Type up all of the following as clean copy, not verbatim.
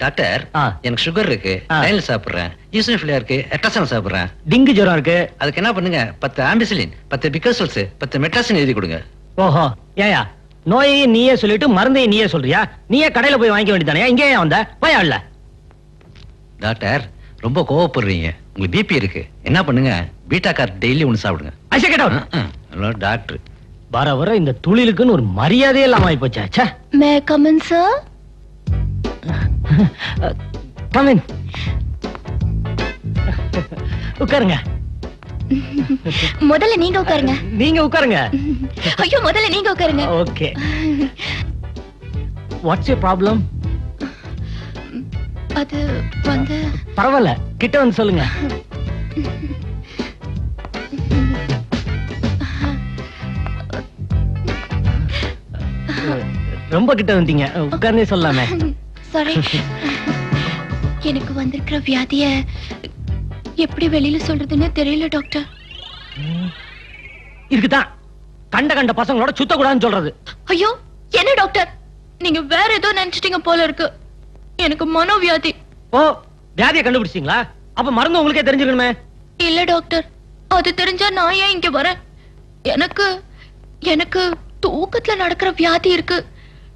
Doctor எனக்கு sugar இருக்கு, tail சாப்பிடுறேன், ஈசோஃபிலியா இருக்கு, எட்ரசன் சாப்பிடுறேன், டிங்கு ஜுரம் இருக்கு. அதுக்கு என்ன பண்ணுங்க, 10 ஆம்பிசிலின், 10 பிகோசல்ஸ், 10 மெட்ராசின் எழுதி கொடுங்க. ஓஹோ, ஏயா நோயையும் நீயே சொல்லிட்டு மருந்தையும் நீயே சொல்றியா? நீயே கடையில போய் வாங்கிக்க வேண்டியதானே, இங்கே ஏன் வந்த? போய் ஆடல. டாக்டர் ரொம்ப கோவப்படுறீங்க, உங்களுக்கு பிபி இருக்கு, என்ன பண்ணுங்க, பீட்டா கார் டெய்லி ஒன்று சாப்பிடுங்க. ஹலோ டாக்டர், வர வர இந்த துளிலுக்குன்னு ஒரு மரியாதையே இல்லாம ஆயி போச்சா. May come in sir? Come in. உட்காருங்க. முதல்ல நீங்க உட்காருங்க. நீங்க உட்காருங்க. ஐயோ முதல்ல நீங்க உட்காருங்க. ஓகே. What's your problem? அது வந்து பரவாயில்ல, கிட்ட வந்து சொல்லுங்க. ரொம்ப கிட்ட வந்தீங்க, உட்கார்ந்தே சொல்லலாமே. சாரி. எனக்கு வந்திருக்கிற வியாதிய எப்படி வெளியில சொல்றதுன்னு தெரியல டாக்டர். இருக்குதான் கண்ட கண்ட பசங்களோட சுத்த கூடாதுன்னு சொல்றது. ஐயோ என்ன டாக்டர், நீங்க வேற ஏதோ நினைச்சிட்டீங்க போல இருக்கு. எனக்கு மனோவியாதி. ஓ, வியாதியை கண்டுபிடிச்சீங்களா? அப்ப மருந்து உங்களுக்கே தெரிஞ்சிருக்கணுமே. இல்ல டாக்டர், அது தெரிஞ்சா நான் ஏன் இங்க வரேன்? எனக்கு எனக்கு தூக்கத்துல நடக்கிற வியாதி இருக்கு.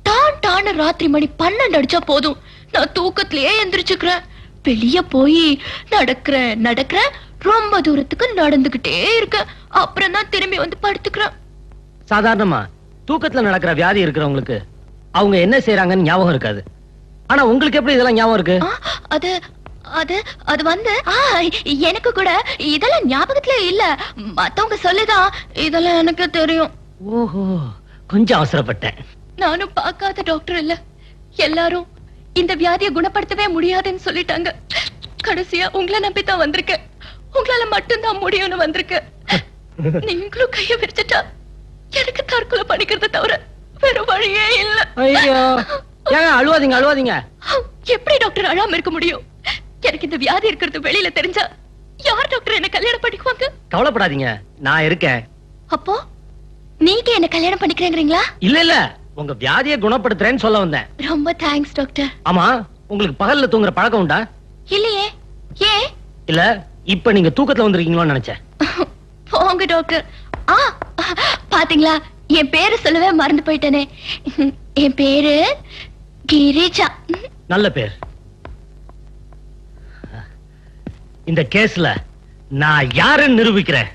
டான் டான்னு ராத்திரி மணி 12 அடிச்சா போதும், நான் தூக்கத்திலேயே எந்திரிச்சுக்கிறேன். வெளிய போய் நடக்கிறேன், ரொம்ப தூரத்துக்கு நடந்துகிட்டே இருக்கேன். அப்புறம் தான் திரும்பி வந்து படுத்துக்கிறேன். சாதாரணமா தூக்கத்துல நடக்கிற வியாதி இருக்கிறவங்களுக்கு அவங்க என்ன செய்யறாங்கன்னு ஞாபகம் இருக்காது. ஆனா உங்களுக்கு எப்படி இதெல்லாம் ஞாபகம் இருக்கு? அது அது அது வந்து எனக்கு கூட இதெல்லாம் ஞாபகத்துல இல்ல. மத்தவங்க சொல்லிதான் இதெல்லாம் எனக்கு தெரியும். ஓஹோ, கொஞ்சம் அவசரப்பட்டேன். நானும் பார்க்காத டாக்டர் இல்ல. எல்லாரும் இந்த வியாதியை குணப்படுத்தவே முடியாதுன்னு சொல்லிட்டாங்க. கடைசியா உங்களை நம்பித்தான் வந்திருக்கேன். உங்களால மட்டும்தான் முடியும்னு வந்திருக்கேன். நீங்களும் கைய விரிச்சிட்டா எனக்கு தற்கொலை பண்ணிக்கிறத தவிர வேற வழியே இல்ல. ஐயோ, ஏங்க அழுவாதீங்க. எப்படி டாக்டர் அழாம இருக்க முடியும்? எனக்கு இந்த வியாதி இருக்கிறது வெளியில தெரிஞ்சா யார் டாக்டர் என்ன கல்யாணம் பண்ணிக்குவாங்க? கவலைப்படாதீங்க, நான் இருக்கேன். அப்போ நீங்க என்ன கல்யாணம் பண்ணிக்கிறீங்களா? இல்ல, உங்க வியாதியை குணப்படுத்துறேன்னு சொல்ல வந்தேன். ரொம்ப தேங்க்ஸ் டாக்டர். ஆமா, உங்களுக்கு பகல்ல தூங்குற பழக்கம் உண்டா? இல்லையே. ஏன்? இல்ல, இப்ப நீங்க தூக்கத்துல வந்திருக்கீங்களோன்னு நினைச்சேன். போங்க டாக்டர். பாத்தீங்களா, என் பேரு சொல்லவே மறந்து போயிட்டேனே. என் பேரு கிரிஜா. நல்ல பேர். இந்த கேஸ்ல நான் யாருன்னு நிரூபிக்கிறேன்.